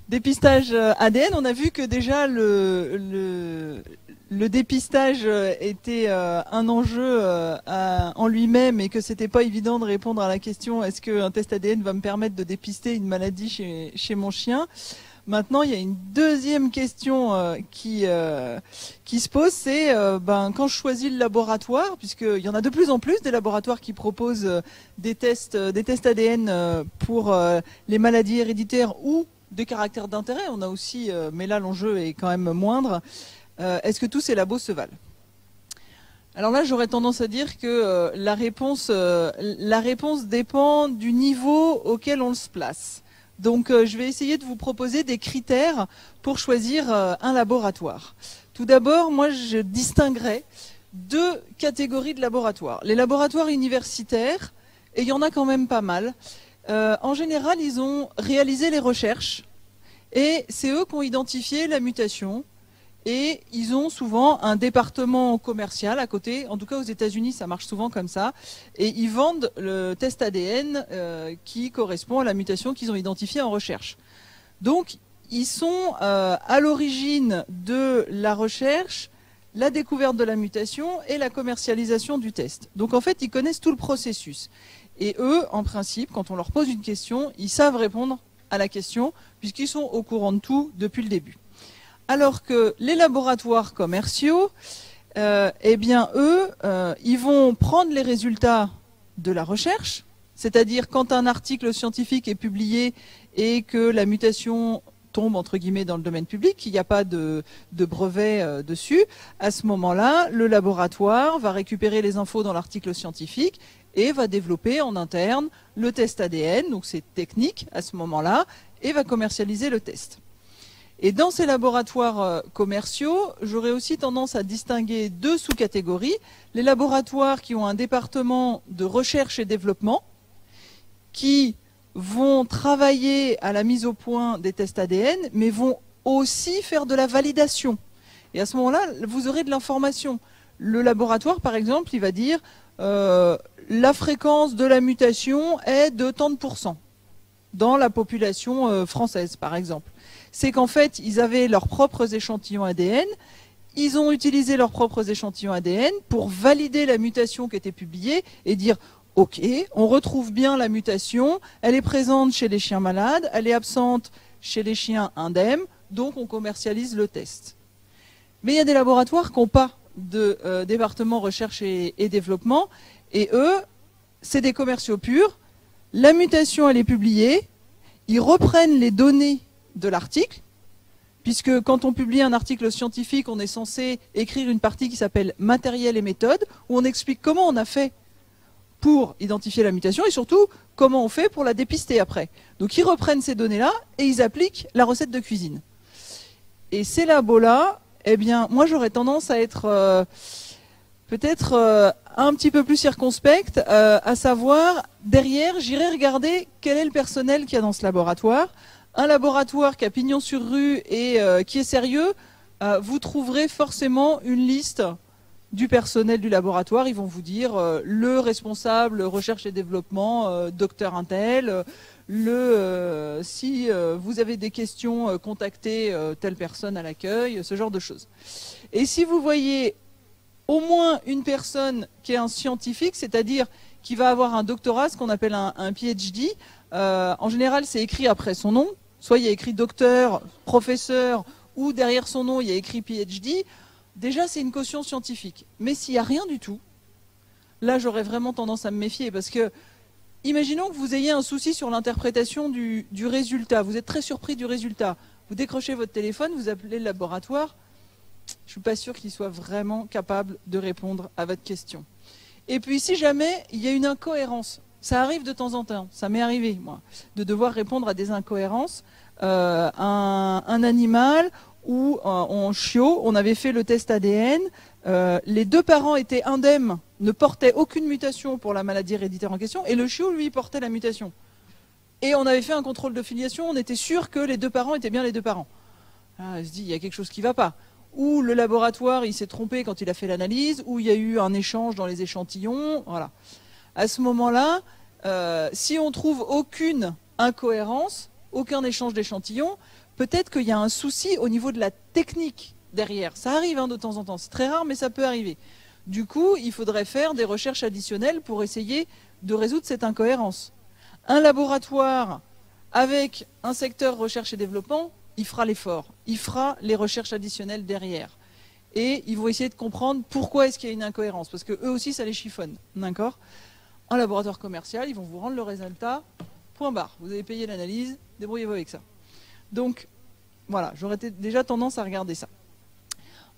Dépistage ADN, on a vu que déjà le dépistage était un enjeu en lui-même et que c'était pas évident de répondre à la question est-ce qu'un test ADN va me permettre de dépister une maladie chez mon chien. Maintenant, il y a une deuxième question qui se pose, c'est quand je choisis le laboratoire, puisqu'il y en a de plus en plus des laboratoires qui proposent des tests ADN pour les maladies héréditaires ou des caractères d'intérêt. On a aussi, mais là l'enjeu est quand même moindre. Est-ce que tous ces labos se valent? Alors là, j'aurais tendance à dire que la réponse dépend du niveau auquel on se place. Donc je vais essayer de vous proposer des critères pour choisir un laboratoire. Tout d'abord, moi je distinguerais deux catégories de laboratoires. Les laboratoires universitaires, et il y en a quand même pas mal, en général ils ont réalisé les recherches et c'est eux qui ont identifié la mutation. Et ils ont souvent un département commercial à côté. En tout cas, aux États-Unis, ça marche souvent comme ça. Et ils vendent le test ADN qui correspond à la mutation qu'ils ont identifiée en recherche. Donc, ils sont à l'origine de la recherche, la découverte de la mutation et la commercialisation du test. Donc, en fait, ils connaissent tout le processus. Et eux, en principe, quand on leur pose une question, ils savent répondre à la question puisqu'ils sont au courant de tout depuis le début. Alors que les laboratoires commerciaux, eh bien eux, ils vont prendre les résultats de la recherche, c'est-à-dire quand un article scientifique est publié et que la mutation tombe entre guillemets dans le domaine public, qu'il n'y a pas de brevet dessus, à ce moment-là, le laboratoire va récupérer les infos dans l'article scientifique et va développer en interne le test ADN, donc c'est technique à ce moment-là, et va commercialiser le test. Et dans ces laboratoires commerciaux, j'aurais aussi tendance à distinguer deux sous-catégories. Les laboratoires qui ont un département de recherche et développement, qui vont travailler à la mise au point des tests ADN, mais vont aussi faire de la validation. Et à ce moment-là, vous aurez de l'information. Le laboratoire, par exemple, il va dire la fréquence de la mutation est de tant de pourcents dans la population française, par exemple. C'est qu'en fait, ils avaient leurs propres échantillons ADN, ils ont utilisé leurs propres échantillons ADN pour valider la mutation qui était publiée et dire « Ok, on retrouve bien la mutation, elle est présente chez les chiens malades, elle est absente chez les chiens indemnes, donc on commercialise le test. » Mais il y a des laboratoires qui n'ont pas de département recherche et développement, et eux, c'est des commerciaux purs. La mutation, elle est publiée, ils reprennent les données de l'article, puisque quand on publie un article scientifique, on est censé écrire une partie qui s'appelle « Matériel et méthode », où on explique comment on a fait pour identifier la mutation et surtout comment on fait pour la dépister après. Donc ils reprennent ces données-là et ils appliquent la recette de cuisine. Et ces labos-là, eh bien, moi j'aurais tendance à être peut-être un petit peu plus circonspecte, à savoir, derrière, j'irai regarder quel est le personnel qu'il y a dans ce laboratoire. Un laboratoire qui a pignon sur rue et qui est sérieux, vous trouverez forcément une liste du personnel du laboratoire. Ils vont vous dire le responsable recherche et développement, docteur Intel, si vous avez des questions, contactez telle personne à l'accueil, ce genre de choses. Et si vous voyez au moins une personne qui est un scientifique, c'est-à-dire qui va avoir un doctorat, ce qu'on appelle un PhD, en général c'est écrit après son nom, soit il y a écrit docteur, professeur, ou derrière son nom il y a écrit PhD, déjà c'est une caution scientifique. Mais s'il n'y a rien du tout, là j'aurais vraiment tendance à me méfier, parce que imaginons que vous ayez un souci sur l'interprétation du résultat, vous êtes très surpris du résultat, vous décrochez votre téléphone, vous appelez le laboratoire, je ne suis pas sûr qu'il soit vraiment capable de répondre à votre question. Et puis si jamais il y a une incohérence, ça arrive de temps en temps, ça m'est arrivé moi, de devoir répondre à des incohérences, un animal où en chiot, on avait fait le test ADN, les deux parents étaient indemnes, ne portaient aucune mutation pour la maladie héréditaire en question, et le chiot, lui, portait la mutation. Et on avait fait un contrôle de filiation, on était sûr que les deux parents étaient bien les deux parents. Ah, on se dit, il y a quelque chose qui ne va pas. Ou le laboratoire, il s'est trompé quand il a fait l'analyse, ou il y a eu un échange dans les échantillons, voilà. À ce moment-là, si on trouve aucune incohérence, aucun échange d'échantillons, peut-être qu'il y a un souci au niveau de la technique derrière. Ça arrive de temps en temps, c'est très rare, mais ça peut arriver. Du coup, il faudrait faire des recherches additionnelles pour essayer de résoudre cette incohérence. Un laboratoire avec un secteur recherche et développement, il fera l'effort, il fera les recherches additionnelles derrière. Et ils vont essayer de comprendre pourquoi est-ce qu'il y a une incohérence, parce que eux aussi, ça les chiffonne, d'accord? Un laboratoire commercial, ils vont vous rendre le résultat, point barre. Vous avez payé l'analyse, débrouillez-vous avec ça. Donc, voilà, j'aurais déjà tendance à regarder ça.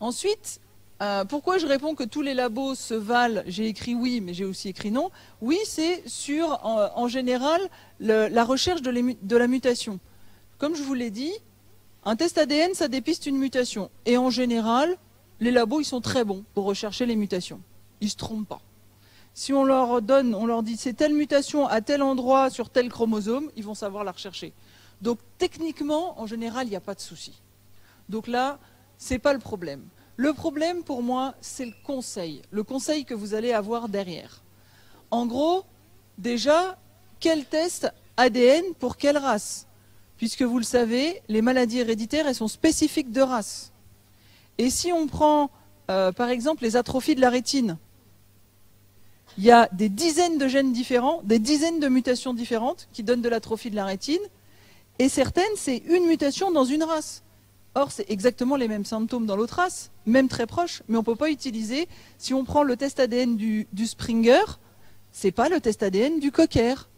Ensuite, pourquoi je réponds que tous les labos se valent? J'ai écrit oui, mais j'ai aussi écrit non. Oui, c'est sur, en général, la recherche de la mutation. Comme je vous l'ai dit, un test ADN, ça dépiste une mutation. Et en général, les labos, ils sont très bons pour rechercher les mutations. Ils ne se trompent pas. Si on leur donne, on leur dit c'est telle mutation à tel endroit sur tel chromosome, ils vont savoir la rechercher. Donc techniquement, en général, il n'y a pas de souci. Donc là, ce n'est pas le problème. Le problème pour moi, c'est le conseil que vous allez avoir derrière. En gros, déjà, quel test ADN pour quelle race? Puisque vous le savez, les maladies héréditaires, elles sont spécifiques de race. Et si on prend, par exemple, les atrophies de la rétine, il y a des dizaines de gènes différents, des dizaines de mutations différentes qui donnent de l'atrophie de la rétine, et certaines, c'est une mutation dans une race. Or, c'est exactement les mêmes symptômes dans l'autre race, même très proches, mais on ne peut pas utiliser, si on prend le test ADN du Springer, ce n'est pas le test ADN du Cocker.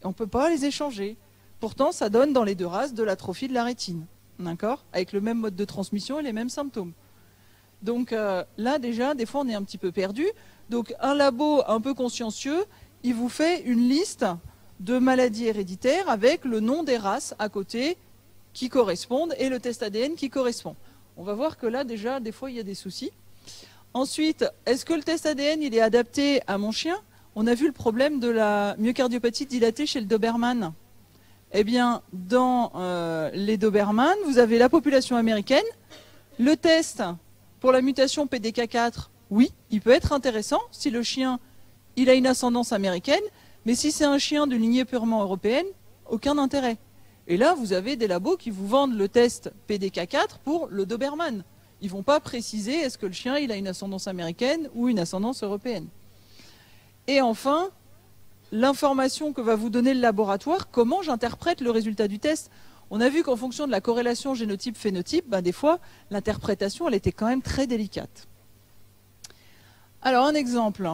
On ne peut pas les échanger. Pourtant, ça donne dans les deux races de l'atrophie de la rétine, d'accord? Avec le même mode de transmission et les mêmes symptômes. Donc là, déjà, des fois, on est un petit peu perdu. Donc, un labo un peu consciencieux, il vous fait une liste de maladies héréditaires avec le nom des races à côté qui correspondent et le test ADN qui correspond. On va voir que là, déjà, des fois, il y a des soucis. Ensuite, est-ce que le test ADN, il est adapté à mon chien? On a vu le problème de la myocardiopathie dilatée chez le Doberman. Eh bien, dans les Doberman, vous avez la population américaine. Le test pour la mutation PDK4, oui, il peut être intéressant si le chien il a une ascendance américaine, mais si c'est un chien de lignée purement européenne, aucun intérêt. Et là, vous avez des labos qui vous vendent le test PDK4 pour le Doberman. Ils ne vont pas préciser est-ce que le chien il a une ascendance américaine ou une ascendance européenne. Et enfin, l'information que va vous donner le laboratoire, comment j'interprète le résultat du test. On a vu qu'en fonction de la corrélation génotype-phénotype, ben des fois, l'interprétation, elle était quand même très délicate. Alors, un exemple.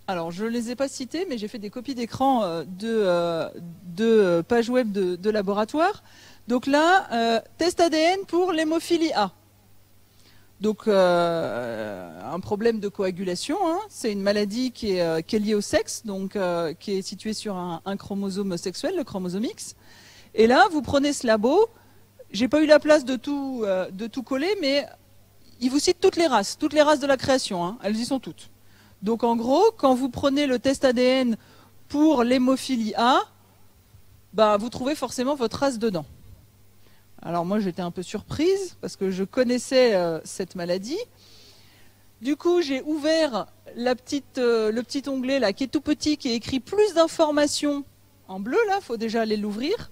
Alors, je ne les ai pas cités, mais j'ai fait des copies d'écran de pages web de laboratoire. Donc là, test ADN pour l'hémophilie A. Donc, un problème de coagulation, hein. C'est une maladie qui est liée au sexe, donc qui est située sur un chromosome sexuel, le chromosome X. Et là, vous prenez ce labo, j'ai pas eu la place de tout coller, mais il vous cite toutes les races de la création, hein. Elles y sont toutes. Donc en gros, quand vous prenez le test ADN pour l'hémophilie A, bah, vous trouvez forcément votre race dedans. Alors moi j'étais un peu surprise parce que je connaissais cette maladie. Du coup j'ai ouvert le petit onglet là qui est tout petit, qui est écrit plus d'informations en bleu là, il faut déjà aller l'ouvrir.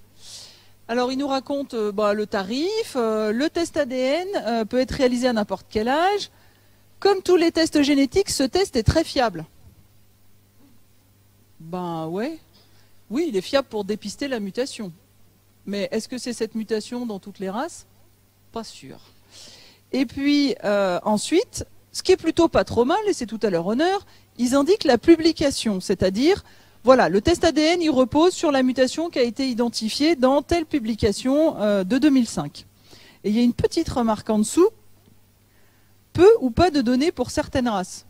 Alors il nous raconte le tarif, le test ADN peut être réalisé à n'importe quel âge. Comme tous les tests génétiques, ce test est très fiable. Ben ouais, oui il est fiable pour dépister la mutation. Mais est-ce que c'est cette mutation dans toutes les races? Pas sûr. Et puis ensuite, ce qui est plutôt pas trop mal, et c'est tout à leur honneur, ils indiquent la publication, c'est-à-dire, voilà, le test ADN, il repose sur la mutation qui a été identifiée dans telle publication de 2005. Et il y a une petite remarque en dessous, peu ou pas de données pour certaines races.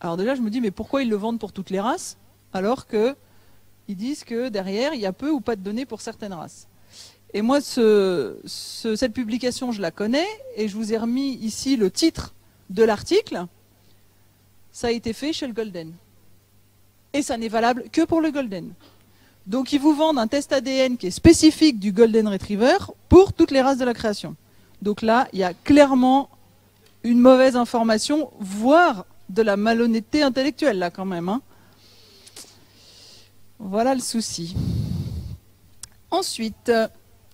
Alors déjà, je me dis, mais pourquoi ils le vendent pour toutes les races, alors qu'ils disent que derrière, il y a peu ou pas de données pour certaines races. Et moi, cette publication, je la connais, et je vous ai remis ici le titre de l'article. Ça a été fait chez le Golden. Et ça n'est valable que pour le Golden. Donc, ils vous vendent un test ADN qui est spécifique du Golden Retriever pour toutes les races de la création. Donc là, il y a clairement une mauvaise information, voire de la malhonnêteté intellectuelle, là, quand même, hein. Voilà le souci. Ensuite,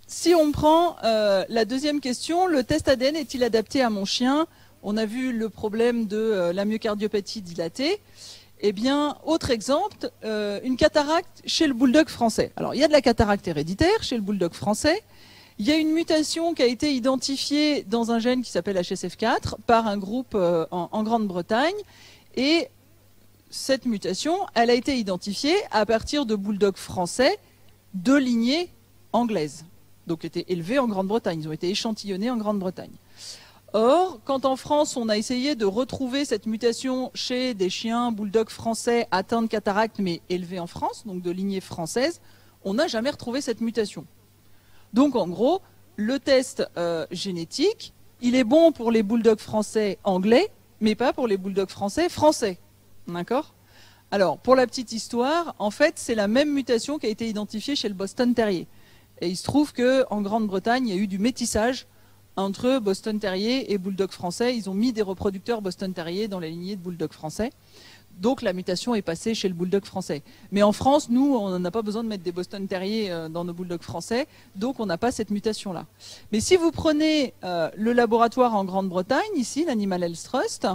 si on prend la deuxième question, le test ADN est-il adapté à mon chien? On a vu le problème de la myocardiopathie dilatée. Eh bien, autre exemple, une cataracte chez le bulldog français. Alors, il y a de la cataracte héréditaire chez le bulldog français. Il y a une mutation qui a été identifiée dans un gène qui s'appelle HSF4 par un groupe en Grande-Bretagne. Et cette mutation, elle a été identifiée à partir de bulldogs français de lignée anglaise. Donc, étaient élevés en Grande-Bretagne. Ils ont été échantillonnés en Grande-Bretagne. Or, quand en France, on a essayé de retrouver cette mutation chez des chiens bulldogs français atteints de cataracte, mais élevés en France, donc de lignée française, on n'a jamais retrouvé cette mutation. Donc, en gros, le test génétique, il est bon pour les bulldogs français anglais, mais pas pour les bulldogs français français. D'accord ? Alors, pour la petite histoire, en fait, c'est la même mutation qui a été identifiée chez le Boston Terrier. Et il se trouve qu'en Grande-Bretagne, il y a eu du métissage entre Boston Terrier et Bulldog français. Ils ont mis des reproducteurs Boston Terrier dans la lignée de Bulldog français. Donc la mutation est passée chez le Bulldog français. Mais en France, nous, on n'a pas besoin de mettre des Boston Terrier dans nos Bulldogs français. Donc on n'a pas cette mutation-là. Mais si vous prenez le laboratoire en Grande-Bretagne, ici, l'Animal Health Trust,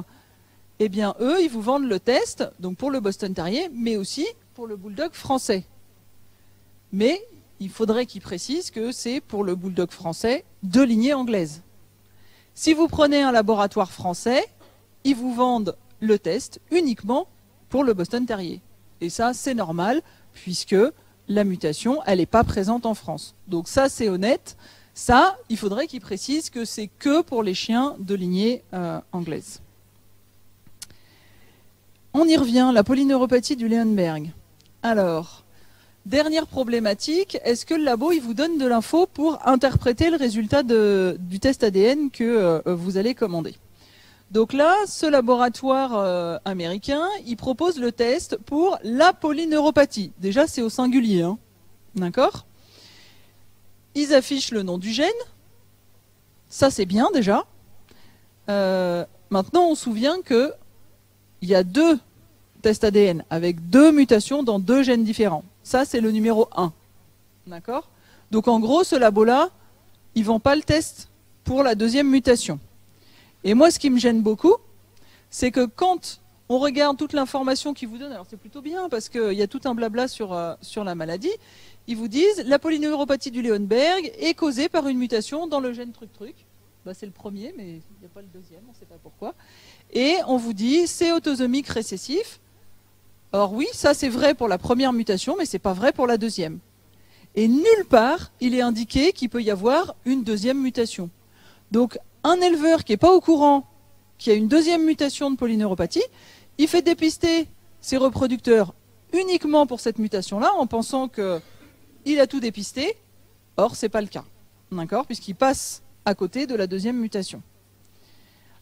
eh bien eux, ils vous vendent le test, donc pour le Boston Terrier, mais aussi pour le Bulldog français. Mais il faudrait qu'ils précisent que c'est pour le bulldog français de lignée anglaise. Si vous prenez un laboratoire français, ils vous vendent le test uniquement pour le Boston Terrier. Et ça, c'est normal, puisque la mutation, elle n'est pas présente en France. Donc ça, c'est honnête. Ça, il faudrait qu'ils précisent que c'est que pour les chiens de lignée anglaise. On y revient, la polyneuropathie du Leonberg. Alors, dernière problématique, est-ce que le labo il vous donne de l'info pour interpréter le résultat du test ADN que vous allez commander? Donc là, ce laboratoire américain, il propose le test pour la polyneuropathie. Déjà, c'est au singulier, hein. D'accord? Ils affichent le nom du gène. Ça, c'est bien déjà. Maintenant, on se souvient qu'il y a 2 tests ADN avec 2 mutations dans 2 gènes différents. Ça, c'est le numéro 1. D'accord? Donc, en gros, ce labo-là, il ne vend pas le test pour la 2e mutation. Et moi, ce qui me gêne beaucoup, c'est que quand on regarde toute l'information qu'ils vous donnent, alors c'est plutôt bien parce qu'il y a tout un blabla sur la maladie, ils vous disent la polyneuropathie du Leonberg est causée par une mutation dans le gène truc-truc. Bah, c'est le premier, mais il n'y a pas le deuxième, on ne sait pas pourquoi. Et on vous dit c'est autosomique récessif. Or oui, ça c'est vrai pour la première mutation, mais ce n'est pas vrai pour la deuxième. Et nulle part, il est indiqué qu'il peut y avoir une 2e mutation. Donc, un éleveur qui n'est pas au courant qu'il y a une 2e mutation de polyneuropathie, il fait dépister ses reproducteurs uniquement pour cette mutation-là, en pensant qu'il a tout dépisté. Or, ce n'est pas le cas, d'accord, puisqu'il passe à côté de la 2e mutation.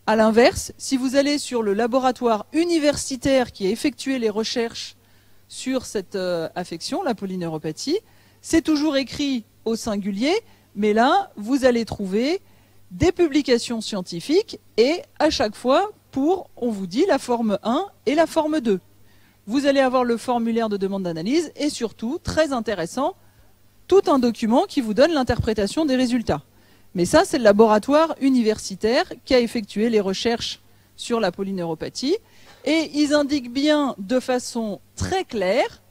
A l'inverse, si vous allez sur le laboratoire universitaire qui a effectué les recherches sur cette affection, la polyneuropathie, c'est toujours écrit au singulier, mais là, vous allez trouver des publications scientifiques et à chaque fois, on vous dit la forme 1 et la forme 2. Vous allez avoir le formulaire de demande d'analyse et surtout, très intéressant, tout un document qui vous donne l'interprétation des résultats. Mais ça, c'est le laboratoire universitaire qui a effectué les recherches sur la polyneuropathie. Et ils indiquent bien de façon très claire,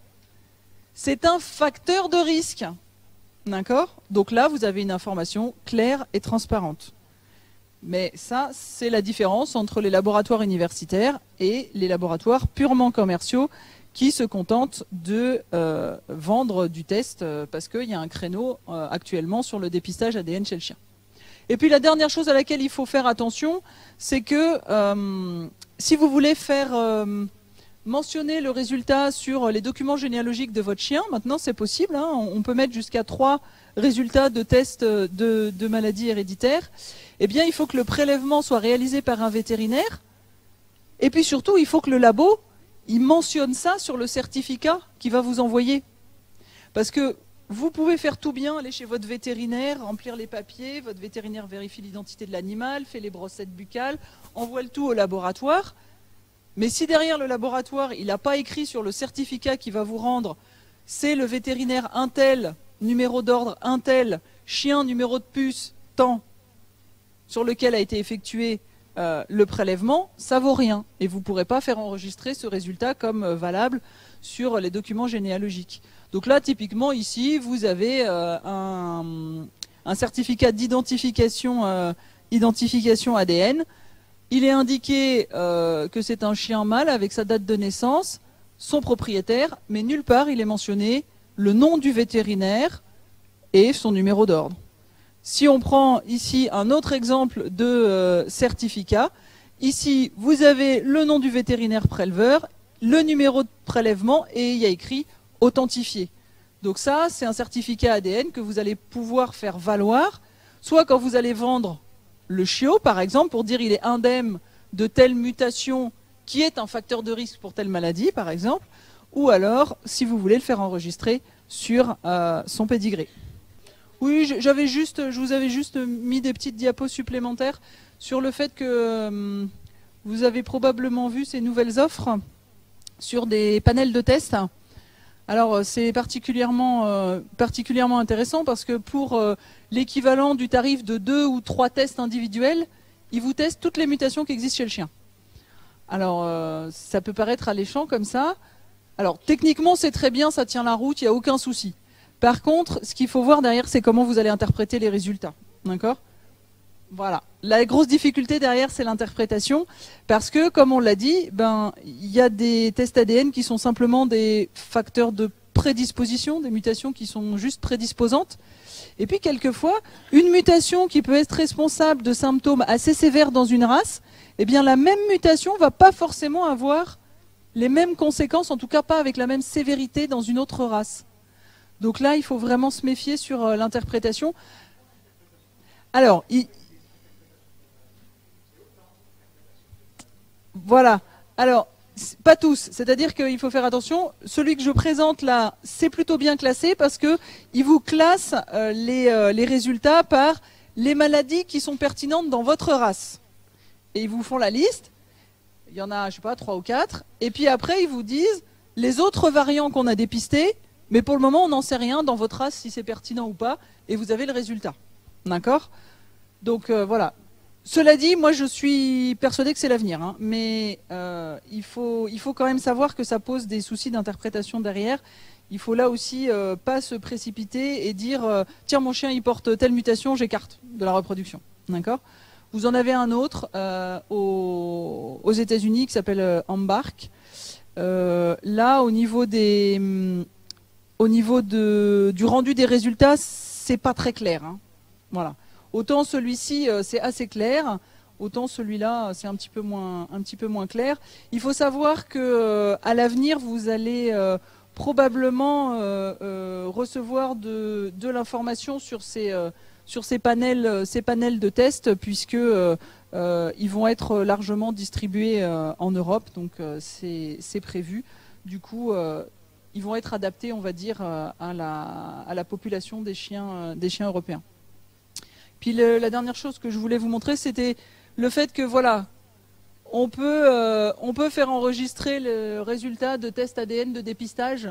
c'est un facteur de risque. D'accord? Donc là, vous avez une information claire et transparente. Mais ça, c'est la différence entre les laboratoires universitaires et les laboratoires purement commerciaux qui se contentent de vendre du test parce qu'il y a un créneau actuellement sur le dépistage ADN chez le chien. Et puis la dernière chose à laquelle il faut faire attention, c'est que si vous voulez faire mentionner le résultat sur les documents généalogiques de votre chien, maintenant c'est possible, hein, on peut mettre jusqu'à 3 résultats de tests de maladies héréditaires, eh bien il faut que le prélèvement soit réalisé par un vétérinaire, et puis surtout il faut que le labo il mentionne ça sur le certificat qu'il va vous envoyer. Parce que vous pouvez faire tout bien, aller chez votre vétérinaire, remplir les papiers, votre vétérinaire vérifie l'identité de l'animal, fait les brossettes buccales, envoie le tout au laboratoire. Mais si derrière le laboratoire, il n'a pas écrit sur le certificat qu'il va vous rendre, c'est le vétérinaire un tel, numéro d'ordre un tel, chien numéro de puce tant sur lequel a été effectué le prélèvement, ça vaut rien. Et vous ne pourrez pas faire enregistrer ce résultat comme valable sur les documents généalogiques. Donc là, typiquement, ici, vous avez un certificat d'identification ADN. Il est indiqué que c'est un chien mâle avec sa date de naissance, son propriétaire, mais nulle part il est mentionné le nom du vétérinaire et son numéro d'ordre. Si on prend ici un autre exemple de certificat, ici vous avez le nom du vétérinaire préleveur, le numéro de prélèvement et il y a écrit authentifié. Donc ça, c'est un certificat ADN que vous allez pouvoir faire valoir, soit quand vous allez vendre le chiot, par exemple, pour dire il est indemne de telle mutation qui est un facteur de risque pour telle maladie, par exemple, ou alors si vous voulez le faire enregistrer sur son pédigré. Oui, je vous avais juste mis des petites diapos supplémentaires sur le fait que vous avez probablement vu ces nouvelles offres sur des panels de tests. Alors c'est particulièrement intéressant parce que pour l'équivalent du tarif de 2 ou 3 tests individuels, ils vous testent toutes les mutations qui existent chez le chien. Alors ça peut paraître alléchant comme ça. Alors techniquement c'est très bien, ça tient la route, il n'y a aucun souci. Par contre, ce qu'il faut voir derrière, c'est comment vous allez interpréter les résultats. D'accord ? Voilà. La grosse difficulté derrière, c'est l'interprétation. Parce que, comme on l'a dit, il y a des tests ADN qui sont simplement des facteurs de prédisposition, des mutations qui sont juste prédisposantes. Et puis, quelquefois, une mutation qui peut être responsable de symptômes assez sévères dans une race, eh bien, la même mutation ne va pas forcément avoir les mêmes conséquences, en tout cas pas avec la même sévérité dans une autre race. Donc là, il faut vraiment se méfier sur l'interprétation. Alors, voilà. Alors, pas tous. C'est-à-dire qu'il faut faire attention. Celui que je présente là, c'est plutôt bien classé parce qu'il vous classe les résultats par les maladies qui sont pertinentes dans votre race. Et ils vous font la liste. Il y en a, je sais pas, 3 ou 4. Et puis après, ils vous disent les autres variants qu'on a dépistés. Mais pour le moment, on n'en sait rien dans votre race si c'est pertinent ou pas, et vous avez le résultat. D'accord ? Donc voilà. Cela dit, moi je suis persuadé que c'est l'avenir, hein, mais il faut quand même savoir que ça pose des soucis d'interprétation derrière. Il faut là aussi pas se précipiter et dire tiens, mon chien il porte telle mutation, j'écarte de la reproduction. D'accord ? Vous en avez un autre aux États-Unis qui s'appelle Embark. Là, au niveau du rendu des résultats, c'est pas très clair. Hein. Voilà. Autant celui-ci, c'est assez clair, autant celui-là, c'est un petit peu moins clair. Il faut savoir que à l'avenir, vous allez probablement recevoir de l'information sur ces panels de tests, puisque ils vont être largement distribués en Europe, donc c'est prévu. Du coup, ils vont être adaptés, on va dire, à la population des chiens européens. Puis la dernière chose que je voulais vous montrer, c'était le fait que, voilà, on peut faire enregistrer le résultat de tests ADN de dépistage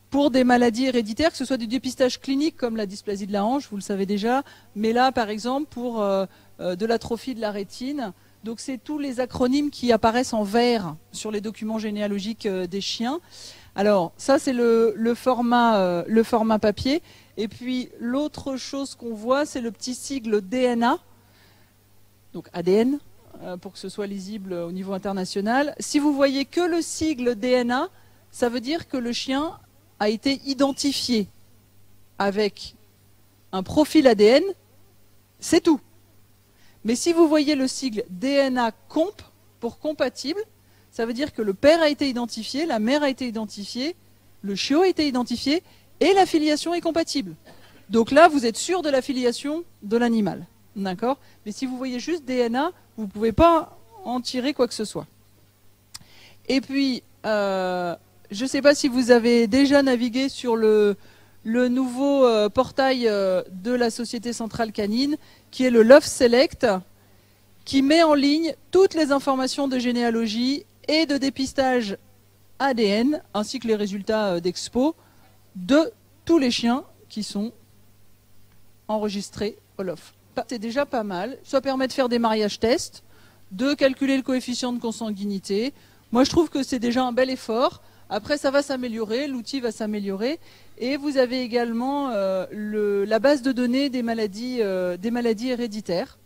pour des maladies héréditaires, que ce soit du dépistage clinique comme la dysplasie de la hanche, vous le savez déjà, mais là, par exemple, pour de l'atrophie de la rétine. Donc c'est tous les acronymes qui apparaissent en vert sur les documents généalogiques des chiens. Alors ça c'est le format papier. Et puis l'autre chose qu'on voit, c'est le petit sigle DNA, donc ADN, pour que ce soit lisible au niveau international. Si vous voyez que le sigle DNA, ça veut dire que le chien a été identifié avec un profil ADN, c'est tout. Mais si vous voyez le sigle DNA comp pour compatible, ça veut dire que le père a été identifié, la mère a été identifiée, le chiot a été identifié et la filiation est compatible. Donc là, vous êtes sûr de la filiation de l'animal. D'accord ? Mais si vous voyez juste DNA, vous ne pouvez pas en tirer quoi que ce soit. Et puis, je ne sais pas si vous avez déjà navigué sur le nouveau portail de la Société Centrale Canine, qui est le Love Select, qui met en ligne toutes les informations de généalogie et de dépistage ADN, ainsi que les résultats d'expo de tous les chiens qui sont enregistré Olof. C'est déjà pas mal. Ça permet de faire des mariages tests, de calculer le coefficient de consanguinité. Moi, je trouve que c'est déjà un bel effort. Après, ça va s'améliorer, l'outil va s'améliorer. Et vous avez également la base de données des maladies héréditaires,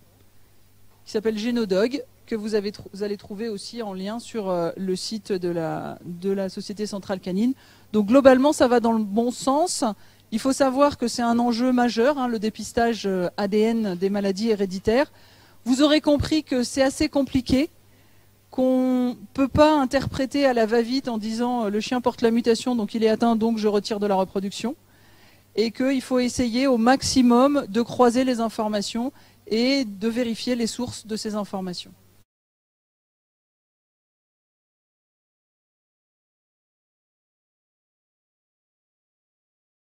qui s'appelle Génodog, que vous allez trouver aussi en lien sur le site de la Société Centrale Canine. Donc globalement, ça va dans le bon sens. Il faut savoir que c'est un enjeu majeur, hein, le dépistage ADN des maladies héréditaires. Vous aurez compris que c'est assez compliqué, qu'on ne peut pas interpréter à la va-vite en disant le chien porte la mutation, donc il est atteint, donc je retire de la reproduction. Et qu'il faut essayer au maximum de croiser les informations et de vérifier les sources de ces informations.